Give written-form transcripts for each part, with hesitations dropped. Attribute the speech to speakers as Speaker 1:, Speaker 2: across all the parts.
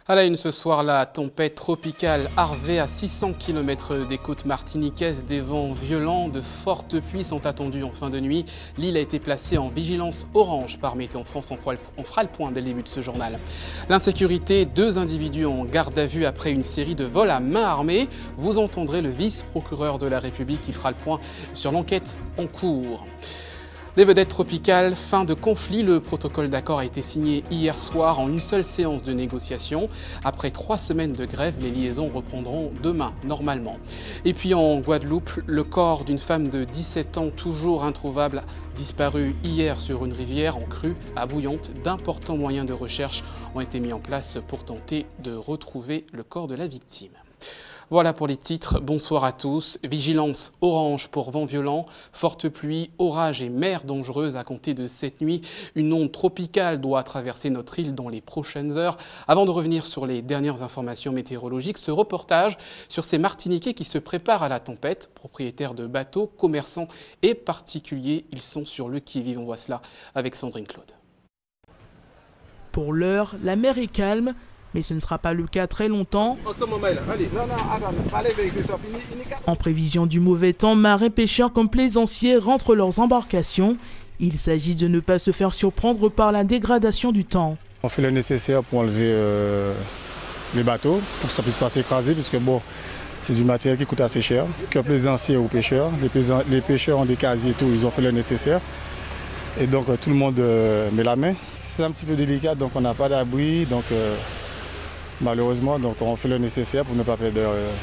Speaker 1: À la une ce soir, la tempête tropicale Harvey à 600 km des côtes martiniquaises. Des vents violents, de fortes pluies sont attendues en fin de nuit. L'île a été placée en vigilance orange par Météo France. On fera le point dès le début de ce journal. L'insécurité, 2 individus en garde à vue après une série de vols à main armée. Vous entendrez le vice-procureur de la République qui fera le point sur l'enquête en cours. Les vedettes tropicales, fin de conflit. Le protocole d'accord a été signé hier soir en une seule séance de négociation. Après 3 semaines de grève, les liaisons reprendront demain, normalement. Et puis en Guadeloupe, le corps d'une femme de 17 ans, toujours introuvable, disparu hier sur une rivière en crue à Bouillante. D'importants moyens de recherche ont été mis en place pour tenter de retrouver le corps de la victime. Voilà pour les titres. Bonsoir à tous. Vigilance orange pour vent violent, forte pluie, orage et mer dangereuse à compter de cette nuit. Une onde tropicale doit traverser notre île dans les prochaines heures. Avant de revenir sur les dernières informations météorologiques, ce reportage sur ces Martiniquais qui se préparent à la tempête. Propriétaires de bateaux, commerçants et particuliers, ils sont sur le qui-vive. On voit cela avec Sandrine Claude.
Speaker 2: Pour l'heure, la mer est calme. Mais ce ne sera pas le cas très longtemps. En prévision du mauvais temps, marins, pêcheurs comme plaisanciers rentrent leurs embarcations. Il s'agit de ne pas se faire surprendre par la dégradation du temps.
Speaker 3: On fait le nécessaire pour enlever les bateaux, pour que ça puisse pas s'écraser, puisque bon, c'est du matériel qui coûte assez cher. Que plaisanciers ou pêcheurs, les pêcheurs ont des casiers et tout, ils ont fait le nécessaire. Et donc tout le monde met la main. C'est un petit peu délicat, donc on n'a pas d'abri, donc malheureusement, donc on fait le nécessaire pour ne pas perdre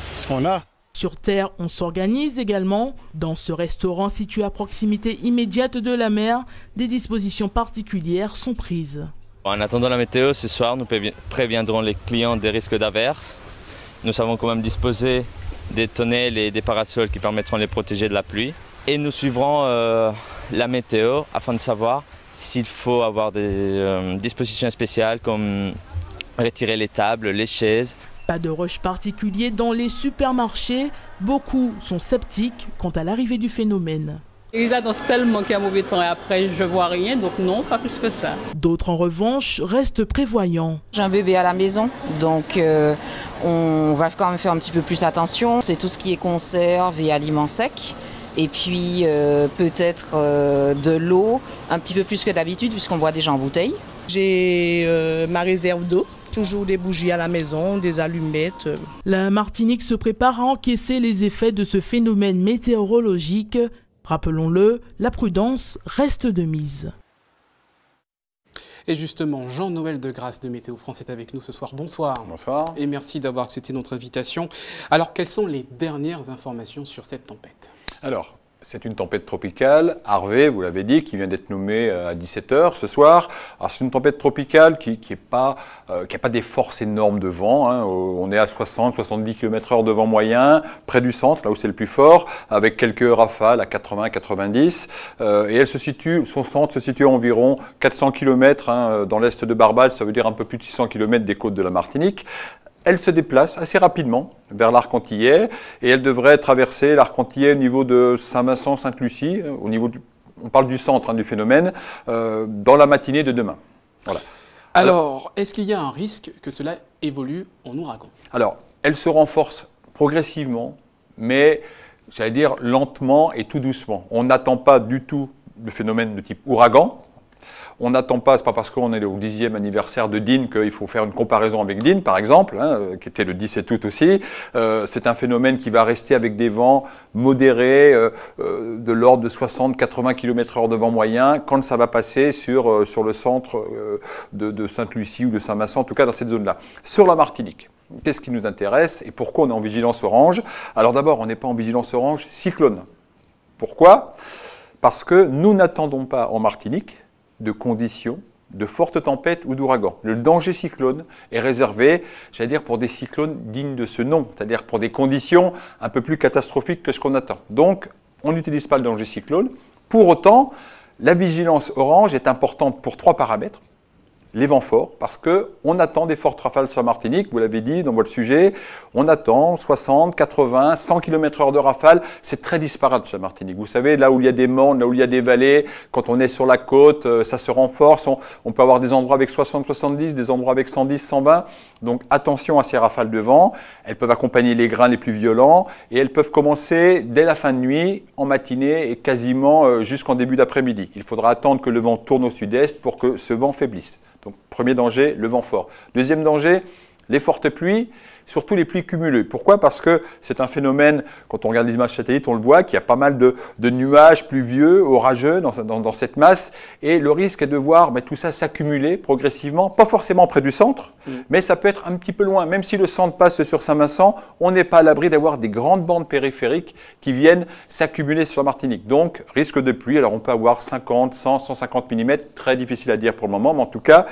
Speaker 3: ce qu'on a.
Speaker 2: Sur Terre, on s'organise également. Dans ce restaurant situé à proximité immédiate de la mer, des dispositions particulières sont prises.
Speaker 4: En attendant la météo, ce soir, nous préviendrons les clients des risques d'averses. Nous savons quand même disposer des tonnelles et des parasols qui permettront de les protéger de la pluie. Et nous suivrons la météo afin de savoir s'il faut avoir des dispositions spéciales comme retirer les tables, les chaises.
Speaker 2: Pas de rush particulier dans les supermarchés. Beaucoup sont sceptiques quant à l'arrivée du phénomène.
Speaker 5: Ils annoncent tellement qu'il y a un mauvais temps et après je vois rien, donc non, pas plus que ça.
Speaker 2: D'autres en revanche restent prévoyants.
Speaker 6: J'ai un bébé à la maison, donc on va quand même faire un petit peu plus attention. C'est tout ce qui est conserve et aliments secs. Et puis peut-être de l'eau, un petit peu plus que d'habitude puisqu'on boit déjà en bouteille.
Speaker 7: J'ai ma réserve d'eau, toujours des bougies à la maison, des allumettes.
Speaker 2: La Martinique se prépare à encaisser les effets de ce phénomène météorologique. Rappelons-le, la prudence reste de mise.
Speaker 1: Et justement, Jean-Noël Degrasse de Météo France est avec nous ce soir. Bonsoir.
Speaker 8: Bonsoir.
Speaker 1: Et merci d'avoir accepté notre invitation. Alors, quelles sont les dernières informations sur cette tempête ?
Speaker 8: Alors, c'est une tempête tropicale, Harvey, vous l'avez dit, qui vient d'être nommée à 17h ce soir. Alors, c'est une tempête tropicale qui n'a pas des forces énormes de vent. Hein. On est à 60-70 km/h de vent moyen, près du centre, là où c'est le plus fort, avec quelques rafales à 80-90. Et son centre se situe à environ 400 km dans l'est de Barbade, ça veut dire un peu plus de 600 km des côtes de la Martinique. Elle se déplace assez rapidement vers l'arc antillais et elle devrait traverser l'arc antillais au niveau de Saint-Vincent, Sainte-Lucie, on parle du centre du phénomène, dans la matinée de demain. Voilà.
Speaker 1: Alors, est-ce qu'il y a un risque que cela évolue en ouragan ?
Speaker 8: Alors, elle se renforce progressivement, mais j'allais dire lentement et tout doucement. On n'attend pas du tout le phénomène de type ouragan. On n'attend pas, c'est pas parce qu'on est au 10e anniversaire de Dean qu'il faut faire une comparaison avec Dean, par exemple, qui était le 17 août aussi. C'est un phénomène qui va rester avec des vents modérés de l'ordre de 60-80 km/h de vent moyen quand ça va passer sur le centre de Sainte-Lucie ou de Saint-Vincent, en tout cas dans cette zone-là. Sur la Martinique, qu'est-ce qui nous intéresse et pourquoi on est en vigilance orange? Alors d'abord, on n'est pas en vigilance orange cyclone. Pourquoi? Parce que nous n'attendons pas en Martinique de conditions de fortes tempêtes ou d'ouragans. Le danger cyclone est réservé, j'allais dire, pour des cyclones dignes de ce nom, c'est-à-dire pour des conditions un peu plus catastrophiques que ce qu'on attend. Donc, on n'utilise pas le danger cyclone. Pour autant, la vigilance orange est importante pour 3 paramètres. les vents forts, parce qu'on attend des fortes rafales sur la Martinique, vous l'avez dit dans votre sujet, on attend 60, 80, 100 km/h de rafales, c'est très disparate sur la Martinique. Vous savez, là où il y a des monts, là où il y a des vallées, quand on est sur la côte, ça se renforce, on peut avoir des endroits avec 60, 70, des endroits avec 110, 120, donc attention à ces rafales de vent, elles peuvent accompagner les grains les plus violents, et elles peuvent commencer dès la fin de nuit, en matinée et quasiment jusqu'en début d'après-midi. Il faudra attendre que le vent tourne au sud-est pour que ce vent faiblisse. Donc, premier danger, le vent fort. Deuxième danger, les fortes pluies, surtout les pluies cumulées. Pourquoi? Parce que c'est un phénomène, quand on regarde les images satellites, on le voit, qu'il y a pas mal de nuages pluvieux, orageux dans cette masse. Et le risque est de voir tout ça s'accumuler progressivement, pas forcément près du centre, mais ça peut être un petit peu loin. Même si le centre passe sur Saint-Vincent, on n'est pas à l'abri d'avoir des grandes bandes périphériques qui viennent s'accumuler sur la Martinique. Donc, risque de pluie, alors on peut avoir 50, 100, 150 mm, très difficile à dire pour le moment, mais en tout cas,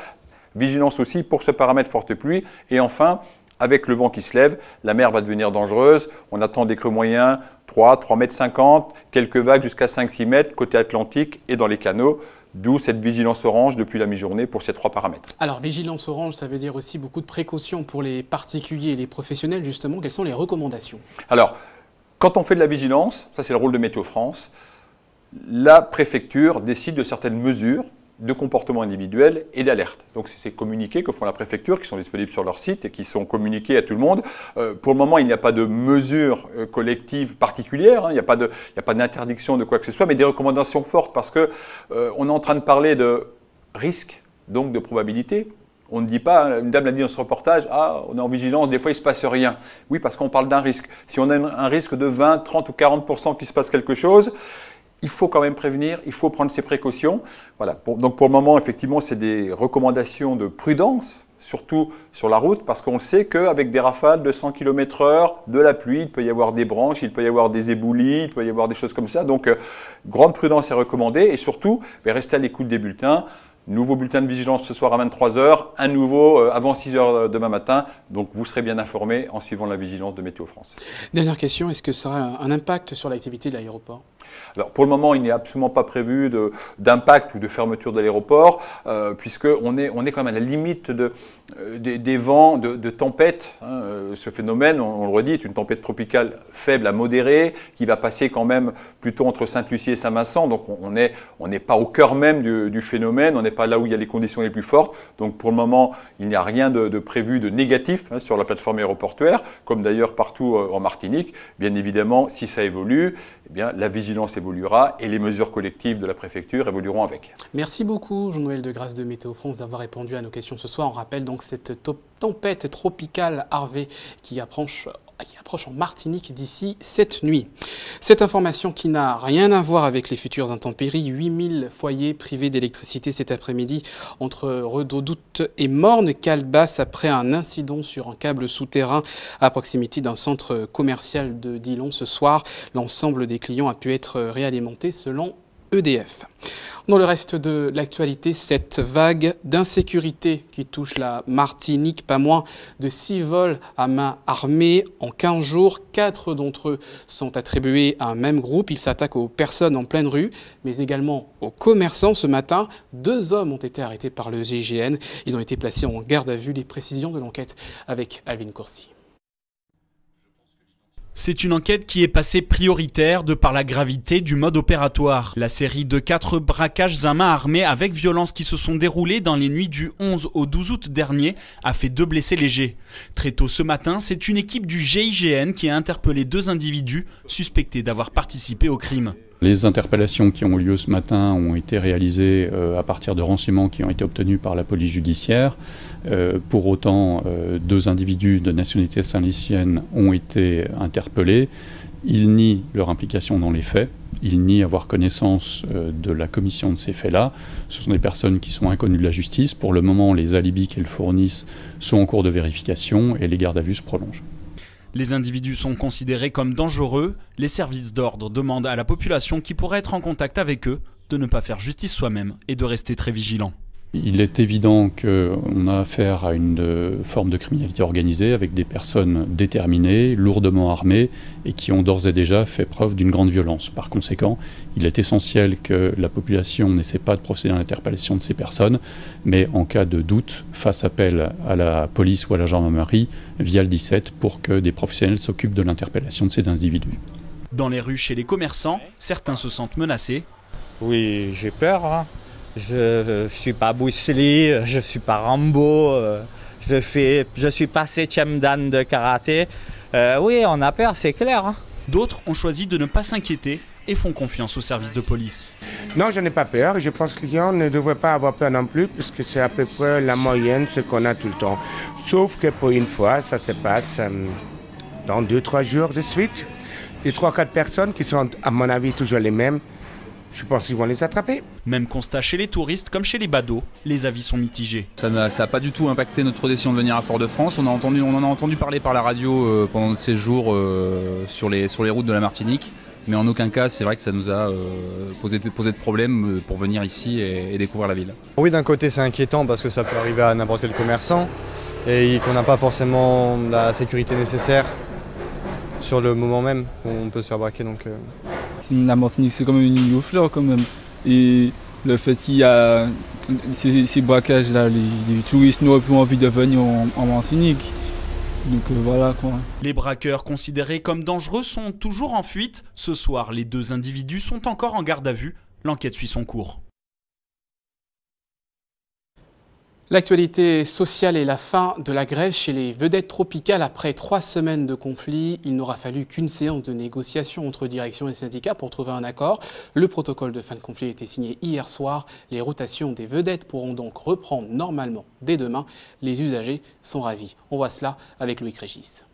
Speaker 8: vigilance aussi pour ce paramètre forte pluie. Et enfin, avec le vent qui se lève, la mer va devenir dangereuse. On attend des creux moyens, 3,50 m, quelques vagues jusqu'à 5-6 mètres côté Atlantique et dans les canaux. D'où cette vigilance orange depuis la mi-journée pour ces 3 paramètres.
Speaker 1: Alors, vigilance orange, ça veut dire aussi beaucoup de précautions pour les particuliers et les professionnels, justement. Quelles sont les recommandations?
Speaker 8: Alors, quand on fait de la vigilance, ça c'est le rôle de Météo France, la préfecture décide de certaines mesures de comportement individuel et d'alerte. Donc c'est ces communiqués que font la préfecture, qui sont disponibles sur leur site et qui sont communiqués à tout le monde. Pour le moment, il n'y a pas de mesures collectives particulières, il n'y a pas d'interdiction de quoi que ce soit, mais des recommandations fortes parce que on est en train de parler de risque, donc de probabilité. On ne dit pas, une dame l'a dit dans ce reportage, ah, on est en vigilance, des fois il ne se passe rien. Oui, parce qu'on parle d'un risque. Si on a un risque de 20, 30 ou 40% qu'il se passe quelque chose, il faut quand même prévenir, il faut prendre ses précautions. Voilà. Donc pour le moment, effectivement, c'est des recommandations de prudence, surtout sur la route, parce qu'on sait qu'avec des rafales de 100 km/h, de la pluie, il peut y avoir des branches, il peut y avoir des éboulis, il peut y avoir des choses comme ça. Donc grande prudence est recommandée et surtout, restez à l'écoute des bulletins. Nouveau bulletin de vigilance ce soir à 23 h, un nouveau avant 6 h demain matin. Donc vous serez bien informés en suivant la vigilance de Météo France. Dernière
Speaker 1: question, est-ce que ça aura un impact sur l'activité de l'aéroport ?
Speaker 8: Alors pour le moment, il n'est absolument pas prévu d'impact ou de fermeture de l'aéroport, puisqu'on est quand même à la limite des vents, de tempêtes. Ce phénomène, on le redit, est une tempête tropicale faible à modérée, qui va passer quand même plutôt entre Sainte-Lucie et Saint-Vincent. Donc on n'est pas au cœur même du phénomène, on n'est pas là où il y a les conditions les plus fortes. Donc pour le moment, il n'y a rien de prévu de négatif sur la plateforme aéroportuaire, comme d'ailleurs partout en Martinique. Bien évidemment, si ça évolue, eh bien, la vigilance évoluera et les mesures collectives de la préfecture évolueront avec.
Speaker 1: Merci beaucoup Jean-Noël Degrasse de Météo France d'avoir répondu à nos questions ce soir. On rappelle donc cette tempête tropicale Harvey qui approche en Martinique d'ici cette nuit. Cette information qui n'a rien à voir avec les futures intempéries, 8000 foyers privés d'électricité cet après-midi entre Redoute et Morne-Calebasse après un incident sur un câble souterrain à proximité d'un centre commercial de Dillon ce soir. L'ensemble des clients a pu être réalimenté selon EDF. Dans le reste de l'actualité, cette vague d'insécurité qui touche la Martinique, pas moins de 6 vols à main armée en 15 jours. 4 d'entre eux sont attribués à un même groupe. Ils s'attaquent aux personnes en pleine rue, mais également aux commerçants. Ce matin, 2 hommes ont été arrêtés par le GIGN. Ils ont été placés en garde à vue. Les précisions de l'enquête avec Alvin Courcy.
Speaker 9: C'est une enquête qui est passée prioritaire de par la gravité du mode opératoire. La série de 4 braquages à main armée avec violence qui se sont déroulés dans les nuits du 11 au 12 août dernier a fait 2 blessés légers. Très tôt ce matin, c'est une équipe du GIGN qui a interpellé 2 individus suspectés d'avoir participé au crime.
Speaker 10: Les interpellations qui ont eu lieu ce matin ont été réalisées à partir de renseignements qui ont été obtenus par la police judiciaire. Pour autant, 2 individus de nationalité saint-lucienne ont été interpellés. Ils nient leur implication dans les faits. Ils nient avoir connaissance de la commission de ces faits-là. Ce sont des personnes qui sont inconnues de la justice. Pour le moment, les alibis qu'elles fournissent sont en cours de vérification et les gardes à vue se prolongent.
Speaker 9: Les individus sont considérés comme dangereux. Les services d'ordre demandent à la population qui pourrait être en contact avec eux de ne pas faire justice soi-même et de rester très vigilant.
Speaker 10: Il est évident qu'on a affaire à une forme de criminalité organisée avec des personnes déterminées, lourdement armées et qui ont d'ores et déjà fait preuve d'une grande violence. Par conséquent, il est essentiel que la population n'essaie pas de procéder à l'interpellation de ces personnes, mais en cas de doute, fasse appel à la police ou à la gendarmerie via le 17 pour que des professionnels s'occupent de l'interpellation de ces individus.
Speaker 9: Dans les rues, chez les commerçants, certains se sentent menacés.
Speaker 11: Oui, j'ai peur. Hein. Je ne suis pas Bruce Lee, je ne suis pas Rambo, je suis pas 7e dan de karaté. Oui, on a peur, c'est clair. Hein.
Speaker 9: D'autres ont choisi de ne pas s'inquiéter et font confiance aux services de police.
Speaker 12: Non, je n'ai pas peur. Je pense que les clients ne devraient pas avoir peur non plus, puisque c'est à peu près la moyenne, ce qu'on a tout le temps. Sauf que pour une fois, ça se passe dans 2-3 jours de suite. Les 3-4 personnes qui sont, à mon avis, toujours les mêmes, je pense qu'ils vont les attraper.
Speaker 9: Même constat chez les touristes comme chez les badauds, les avis sont mitigés.
Speaker 13: Ça n'a pas du tout impacté notre décision de venir à Fort-de-France. On en a entendu parler par la radio pendant notre séjour sur les routes de la Martinique. Mais en aucun cas, c'est vrai que ça nous a posé de problème pour venir ici et découvrir la ville.
Speaker 14: Oui, d'un côté c'est inquiétant parce que ça peut arriver à n'importe quel commerçant et qu'on n'a pas forcément la sécurité nécessaire sur le moment même où on peut se faire braquer. Donc,
Speaker 15: La Martinique, c'est comme une île aux fleurs quand même. Et le fait qu'il y a ces braquages-là, les touristes n'auraient plus envie de venir en Martinique. Donc voilà quoi.
Speaker 9: Les braqueurs considérés comme dangereux sont toujours en fuite. Ce soir, les 2 individus sont encore en garde à vue. L'enquête suit son cours.
Speaker 1: L'actualité sociale et la fin de la grève chez les vedettes tropicales. Après 3 semaines de conflit, il n'aura fallu qu'une séance de négociation entre direction et syndicats pour trouver un accord. Le protocole de fin de conflit a été signé hier soir. Les rotations des vedettes pourront donc reprendre normalement dès demain. Les usagers sont ravis. On voit cela avec Loïc Régis.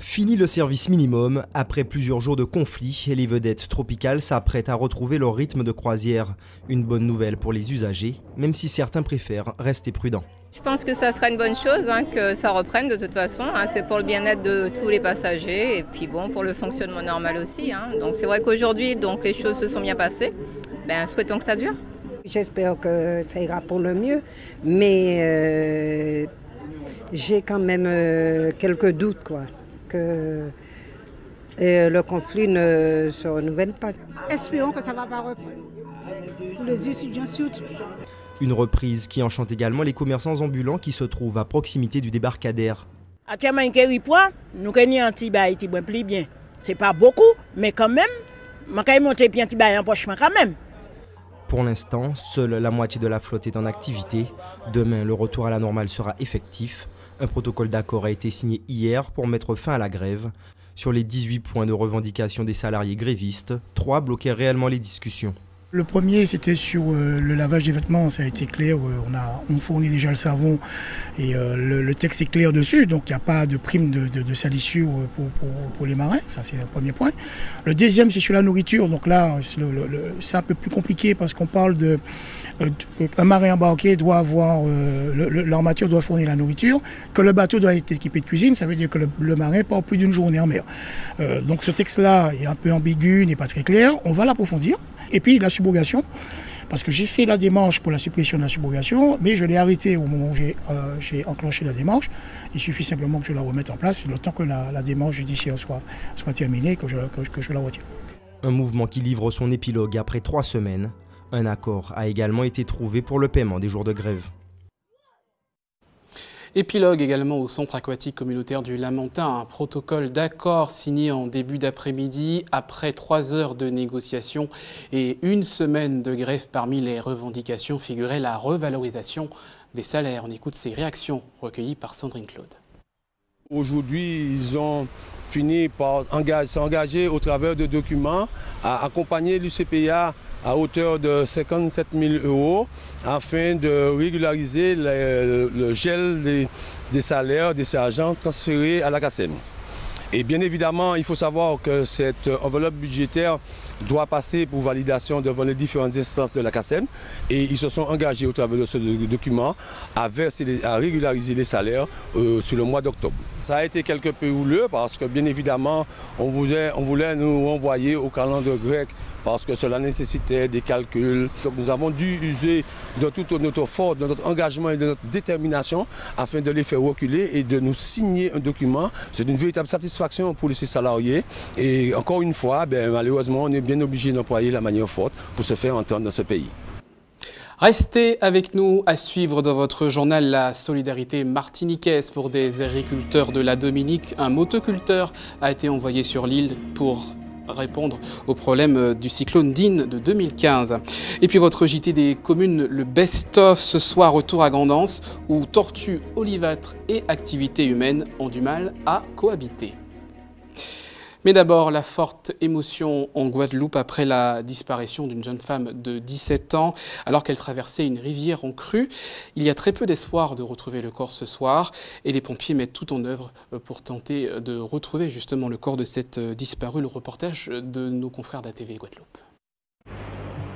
Speaker 16: Fini le service minimum, après plusieurs jours de conflit, et les vedettes tropicales s'apprêtent à retrouver leur rythme de croisière. Une bonne nouvelle pour les usagers, même si certains préfèrent rester prudents.
Speaker 17: Je pense que ça sera une bonne chose, que ça reprenne de toute façon. C'est pour le bien-être de tous les passagers et puis bon, pour le fonctionnement normal aussi. Donc c'est vrai qu'aujourd'hui, les choses se sont bien passées. Souhaitons que ça dure.
Speaker 18: J'espère que ça ira pour le mieux, mais j'ai quand même quelques doutes, quoi. Que le conflit ne se renouvelle pas.
Speaker 19: Espérons que ça ne va pas reprendre, pour les étudiants surtout.
Speaker 16: Une reprise qui enchante également les commerçants ambulants qui se trouvent à proximité du débarcadère.
Speaker 19: Actuellement, nous gagnons un petit bail, bien. C'est pas beaucoup, mais quand même, je vais monter un petit bail en poche quand même.
Speaker 16: Pour l'instant, seule la moitié de la flotte est en activité. Demain, le retour à la normale sera effectif. Un protocole d'accord a été signé hier pour mettre fin à la grève. Sur les 18 points de revendication des salariés grévistes, 3 bloquaient réellement les discussions.
Speaker 20: Le premier, c'était sur le lavage des vêtements, ça a été clair, on fournit déjà le savon et le texte est clair dessus, donc il n'y a pas de prime de salissure pour les marins, ça c'est le premier point. Le deuxième, c'est sur la nourriture, donc là c'est un peu plus compliqué parce qu'on parle un marin embarqué doit avoir, l'armature doit fournir la nourriture, que le bateau doit être équipé de cuisine, ça veut dire que le marin part plus d'une journée en mer. Donc ce texte-là est un peu ambigu, n'est pas très clair, on va l'approfondir. Et puis la subrogation, parce que j'ai fait la démarche pour la suppression de la subrogation, mais je l'ai arrêtée au moment où j'ai enclenché la démarche. Il suffit simplement que je la remette en place, le temps que la démarche judiciaire soit terminée, que je la retienne.
Speaker 16: Un mouvement qui livre son épilogue après 3 semaines. Un accord a également été trouvé pour le paiement des jours de grève.
Speaker 1: Épilogue également au centre aquatique communautaire du Lamentin, un protocole d'accord signé en début d'après-midi après 3 heures de négociations et 1 semaine de grève. Parmi les revendications figurait la revalorisation des salaires. On écoute ces réactions recueillies par Sandrine Claude.
Speaker 21: Aujourd'hui, ils ont fini par s'engager au travers de documents à accompagner l'UCPA à hauteur de 57 000 € afin de régulariser le gel des salaires des sergents transférés à la CACEM. Et bien évidemment, il faut savoir que cette enveloppe budgétaire doit passer pour validation devant les différentes instances de la CACEM et ils se sont engagés au travers de ce document à régulariser les salaires sur le mois d'octobre. Ça a été quelque peu houleux parce que bien évidemment on voulait nous renvoyer au calendrier grec parce que cela nécessitait des calculs. Donc nous avons dû user de toute notre force, de notre engagement et de notre détermination afin de les faire reculer et de nous signer un document. C'est une véritable satisfaction pour ces salariés et encore une fois, malheureusement, on est bien obligé d'employer la manière forte pour se faire entendre dans ce pays.
Speaker 1: Restez avec nous à suivre dans votre journal la solidarité martiniquaise pour des agriculteurs de la Dominique. Un motoculteur a été envoyé sur l'île pour répondre aux problèmes du cyclone Dean de 2015. Et puis votre JT des communes, le best-of ce soir, retour à Grand'Anse, où tortues, olivâtres et activités humaines ont du mal à cohabiter. Mais d'abord, la forte émotion en Guadeloupe après la disparition d'une jeune femme de 17 ans alors qu'elle traversait une rivière en crue. Il y a très peu d'espoir de retrouver le corps ce soir et les pompiers mettent tout en œuvre pour tenter de retrouver justement le corps de cette disparue. Le reportage de nos confrères d'ATV Guadeloupe.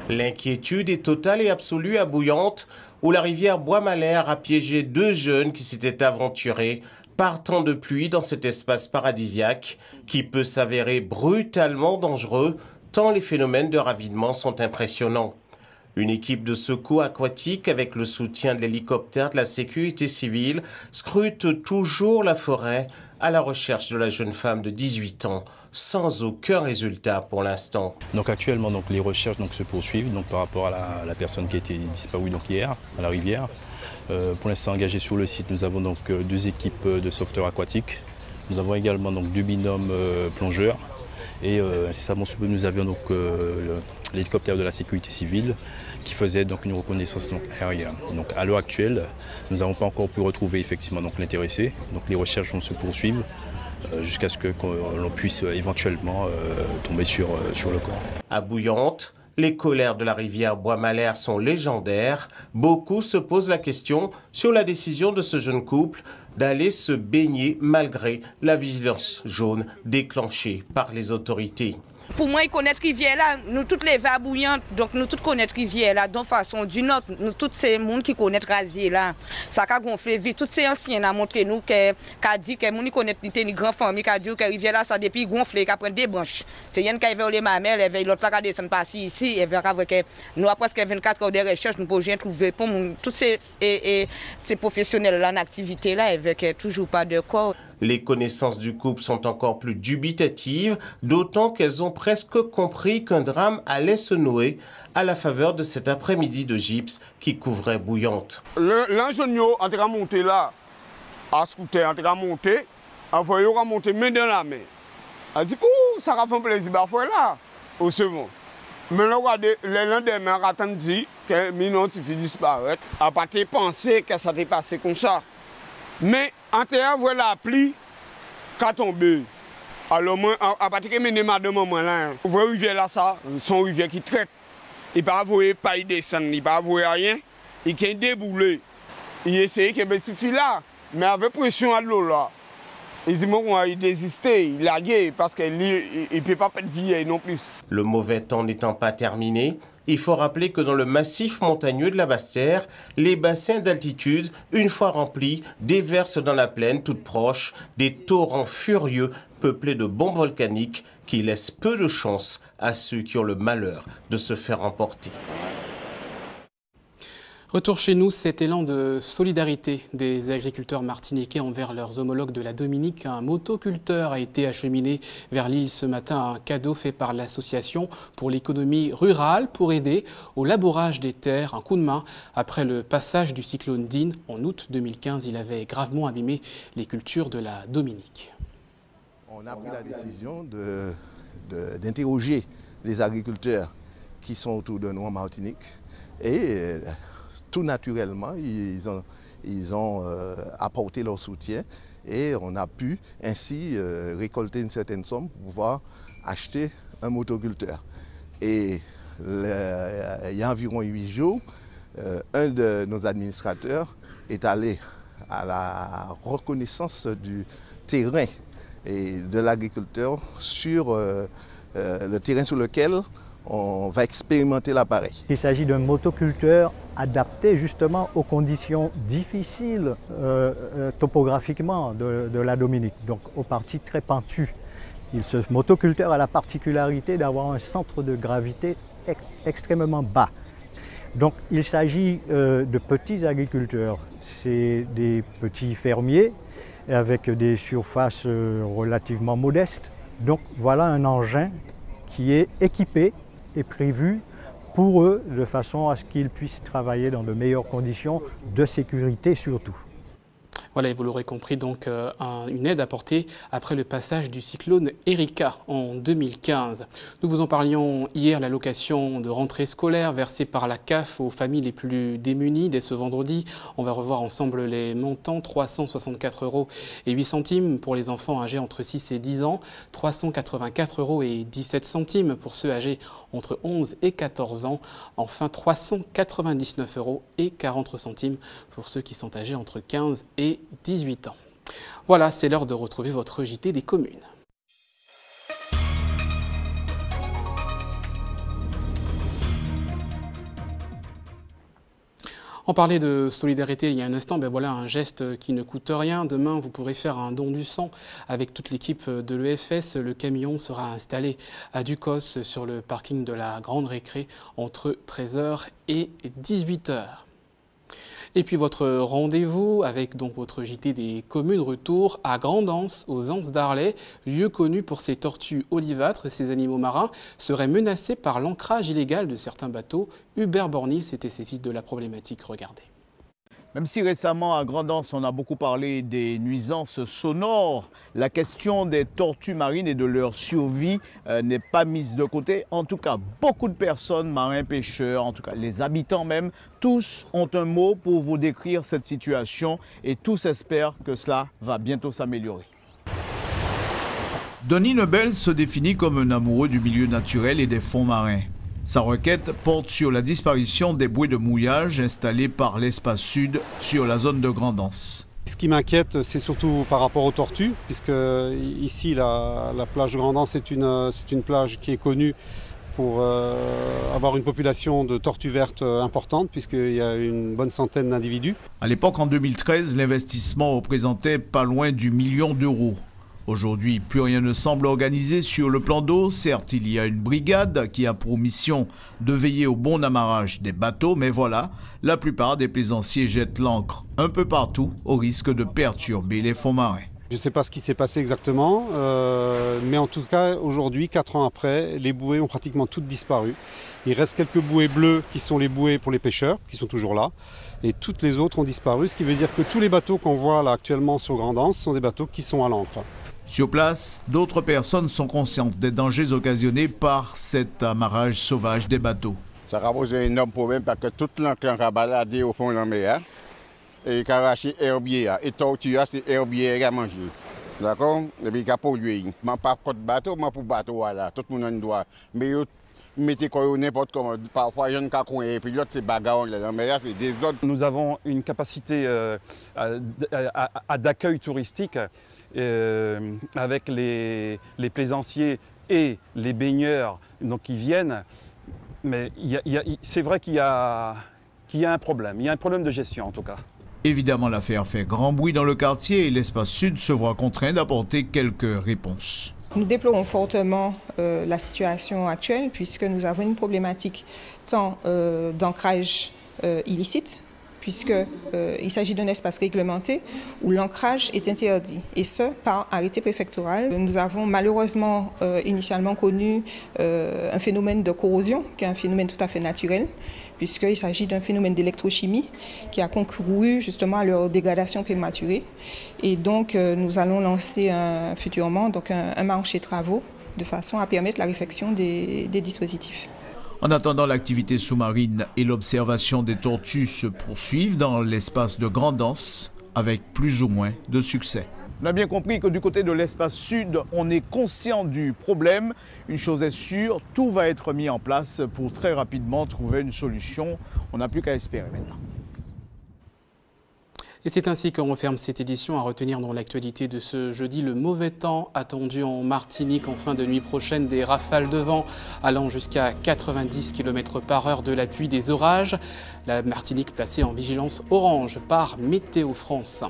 Speaker 3: L'inquiétude est totale et absolue à Bouillante, où la rivière Bois-Malher a piégé 2 jeunes qui s'étaient aventurés par temps de pluie dans cet espace paradisiaque qui peut s'avérer brutalement dangereux tant les phénomènes de ravinement sont impressionnants. Une équipe de secours aquatique avec le soutien de l'hélicoptère de la sécurité civile scrute toujours la forêt à la recherche de la jeune femme de 18 ans sans aucun résultat pour l'instant.
Speaker 22: Donc actuellement les recherches se poursuivent par rapport à la personne qui a été disparue hier à la rivière. Pour l'instant engagés sur le site, nous avons 2 équipes de sauveteurs aquatiques. Nous avons également 2 binômes plongeurs et incessamment sous peu nous avions l'hélicoptère de la sécurité civile qui faisait une reconnaissance aérienne. Donc à l'heure actuelle, nous n'avons pas encore pu retrouver effectivement l'intéressé. Donc les recherches vont se poursuivre jusqu'à ce que l'on puisse éventuellement tomber sur le corps.
Speaker 3: À Bouillante, les colères de la rivière Bois-Malher sont légendaires. Beaucoup se posent la question sur la décision de ce jeune couple d'aller se baigner malgré la vigilance jaune déclenchée par les autorités.
Speaker 23: Pour moi, ils connaissent rivière là, nous toutes les vagues bouillantes, donc nous toutes connaissons rivière là, d'une façon d'une autre, nous tous ces monde qui connaissent rasier là, ça a gonflé vite, tous ces anciens ont montré nous qu'a dit que nous connaissons une grande famille qui a dit que rivière là ça depuis gonflé, qu'après des branches. C'est rien qui veut les mamelles, elle veut l'autre pas descendre passer ici, elle veut avec nous après presque 24 heures de recherche, nous pouvons trouver pour tous ces professionnels là en activité là, avec toujours pas de corps.
Speaker 3: Les connaissances du couple sont encore plus dubitatives, d'autant qu'elles ont presque compris qu'un drame allait se nouer à la faveur de cet après-midi de gypse qui couvrait Bouillante.
Speaker 24: L'ingénieur a monté là, à scooter, a monté, a monté main dans la main. Elle dit, ouh, ça va faire plaisir, bah, faut là, au second. Mais là, regardez, le lendemain, on a dit que Minon fait disparaître. A pas pensé que ça t'est passé comme ça. Mais en terre, voilà la pluie qui a tombé. Alors, moi, à partir de mes madame, là, vous voyez, rivière là, ça, son rivière qui traite. Il ne peut pas y descendre, il ne peut pas rien. Il peut débouler. Il essaye que ce fille là, mais avec pression à l'eau là. Il dit, moi, il désistait, il a gué parce qu'il ne peut pas être vieille non plus.
Speaker 3: Le mauvais temps n'étant pas terminé, il faut rappeler que dans le massif montagneux de la Basse-Terre, les bassins d'altitude, une fois remplis, déversent dans la plaine toute proche des torrents furieux peuplés de bombes volcaniques qui laissent peu de chance à ceux qui ont le malheur de se faire emporter.
Speaker 1: Retour chez nous, cet élan de solidarité des agriculteurs martiniquais envers leurs homologues de la Dominique. Un motoculteur a été acheminé vers l'île ce matin, un cadeau fait par l'association pour l'économie rurale pour aider au labourage des terres. Un coup de main après le passage du cyclone Dean en août 2015. Il avait gravement abîmé les cultures de la Dominique.
Speaker 25: On a pris la décision d'interroger les agriculteurs qui sont autour de nous en Martinique et tout naturellement, ils ont apporté leur soutien et on a pu ainsi récolter une certaine somme pour pouvoir acheter un motoculteur. Et il y a environ 8 jours, un de nos administrateurs est allé à la reconnaissance du terrain et de l'agriculteur sur le terrain sur lequel on va expérimenter l'appareil.
Speaker 2: Il s'agit d'un motoculteur adapté justement aux conditions difficiles topographiquement de la Dominique, donc aux parties très pentues. Ce motoculteur a la particularité d'avoir un centre de gravité extrêmement bas. Donc il s'agit de petits agriculteurs, c'est des petits fermiers avec des surfaces relativement modestes. Donc voilà un engin qui est équipé et prévu pour eux de façon à ce qu'ils puissent travailler dans de meilleures conditions de sécurité surtout.
Speaker 1: Voilà, et vous l'aurez compris, donc une aide apportée après le passage du cyclone Erika en 2015. Nous vous en parlions hier, l'allocation de rentrée scolaire versée par la CAF aux familles les plus démunies dès ce vendredi. On va revoir ensemble les montants, 364 € et 8 centimes pour les enfants âgés entre 6 et 10 ans, 384 € et 17 centimes pour ceux âgés entre 11 et 14 ans, enfin 399 € et 40 centimes pour ceux qui sont âgés entre 15 et 18 ans. Voilà, c'est l'heure de retrouver votre JT des communes. On parlait de solidarité il y a un instant, ben voilà un geste qui ne coûte rien. Demain, vous pourrez faire un don du sang avec toute l'équipe de l'EFS. Le camion sera installé à Ducos sur le parking de la Grande Récré entre 13 h et 18 h. Et puis votre rendez-vous avec donc votre JT des communes, retour à Grand'Anse, aux Anses d'Arlay, lieu connu pour ses tortues olivâtres. Ces animaux marins seraient menacés par l'ancrage illégal de certains bateaux. Hubert Bornil s'était saisi de la problématique. Regardez.
Speaker 4: Même si récemment à Grand'Anse on a beaucoup parlé des nuisances sonores, la question des tortues marines et de leur survie n'est pas mise de côté. En tout cas, beaucoup de personnes, marins, pêcheurs, en tout cas les habitants même, tous ont un mot pour vous décrire cette situation et tous espèrent que cela va bientôt s'améliorer. Denis Nebel se définit comme un amoureux du milieu naturel et des fonds marins. Sa requête porte sur la disparition des bouées de mouillage installées par l'Espace Sud sur la zone de Grand'Anse.
Speaker 5: Ce qui m'inquiète, c'est surtout par rapport aux tortues, puisque ici, la plage de Grand'Anse, c'est une plage qui est connue pour avoir une population de tortues vertes importante, puisqu'il y a une bonne centaine d'individus.
Speaker 4: À l'époque, en 2013, l'investissement représentait pas loin du million d'euros. Aujourd'hui, plus rien ne semble organisé sur le plan d'eau. Certes, il y a une brigade qui a pour mission de veiller au bon amarrage des bateaux, mais voilà, la plupart des plaisanciers jettent l'ancre un peu partout au risque de perturber les fonds marins.
Speaker 5: Je ne sais pas ce qui s'est passé exactement, mais en tout cas, aujourd'hui, 4 ans après, les bouées ont pratiquement toutes disparu. Il reste quelques bouées bleues qui sont les bouées pour les pêcheurs, qui sont toujours là. Et toutes les autres ont disparu, ce qui veut dire que tous les bateaux qu'on voit là actuellement sur Grand'Anse sont des bateaux qui sont à l'ancre.
Speaker 4: Sur place, d'autres personnes sont conscientes des dangers occasionnés par cet amarrage sauvage des bateaux.
Speaker 6: Ça va poser un énorme problème parce que toute l'encre va balader au fond de la mer et il va arracher herbier. Et tortue, c'est herbier à manger. D'accord? Et puis il va polluer. Je ne pas pour bateau, mais pour bateau, là. Tout le monde a un droit. Mais mettez quoi n'importe comment. Parfois, il y a un coin et puis l'autre, c'est bagarre. La mer, c'est des autres.
Speaker 5: Nous avons une capacité d'accueil touristique avec les plaisanciers et les baigneurs donc, qui viennent. Mais c'est vrai qu'il y a un problème. Il y a un problème de gestion en tout cas.
Speaker 4: Évidemment, l'affaire fait grand bruit dans le quartier et l'Espace Sud se voit contraint d'apporter quelques réponses.
Speaker 7: Nous déplorons fortement la situation actuelle puisque nous avons une problématique tant d'ancrage illicite, puisqu'il s'agit d'un espace réglementé où l'ancrage est interdit, et ce, par arrêté préfectoral. Nous avons malheureusement initialement connu un phénomène de corrosion, qui est un phénomène tout à fait naturel, puisqu'il s'agit d'un phénomène d'électrochimie qui a concouru justement à leur dégradation prématurée. Et donc nous allons lancer futurement donc un marché travaux de façon à permettre la réfection des dispositifs.
Speaker 4: En attendant, l'activité sous-marine et l'observation des tortues se poursuivent dans l'espace de Grand'Anse avec plus ou moins de succès. On a bien compris que du côté de l'espace sud, on est conscient du problème. Une chose est sûre, tout va être mis en place pour très rapidement trouver une solution. On n'a plus qu'à espérer maintenant.
Speaker 1: Et c'est ainsi qu'on referme cette édition. À retenir dans l'actualité de ce jeudi, le mauvais temps attendu en Martinique en fin de nuit prochaine, des rafales de vent allant jusqu'à 90 km/h, de la pluie, des orages. La Martinique placée en vigilance orange par Météo France.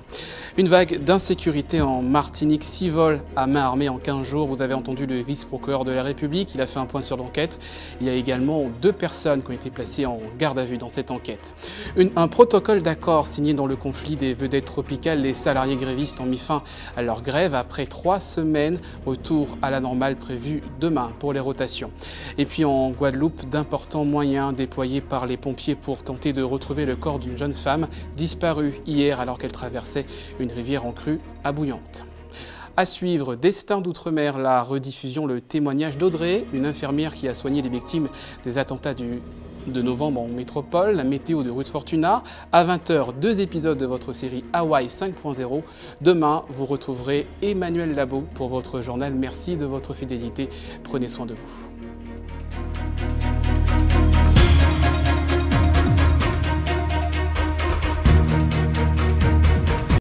Speaker 1: Une vague d'insécurité en Martinique, 6 vols à main armée en 15 jours. Vous avez entendu le vice-procureur de la République, il a fait un point sur l'enquête. Il y a également 2 personnes qui ont été placées en garde à vue dans cette enquête. Un protocole d'accord signé dans le conflit des vedettes tropicales. Les salariés grévistes ont mis fin à leur grève après 3 semaines. Retour à la normale prévu demain pour les rotations. Et puis en Guadeloupe, d'importants moyens déployés par les pompiers pour tenter de retrouver le corps d'une jeune femme disparue hier alors qu'elle traversait une rivière en crue à Bouillante. À suivre, Destin d'Outre-mer, la rediffusion, le témoignage d'Audrey, une infirmière qui a soigné les victimes des attentats de novembre en métropole, la météo de Ruth Fortuna. À 20h, 2 épisodes de votre série Hawaï 5.0. Demain, vous retrouverez Emmanuel Labo pour votre journal. Merci de votre fidélité. Prenez soin de vous.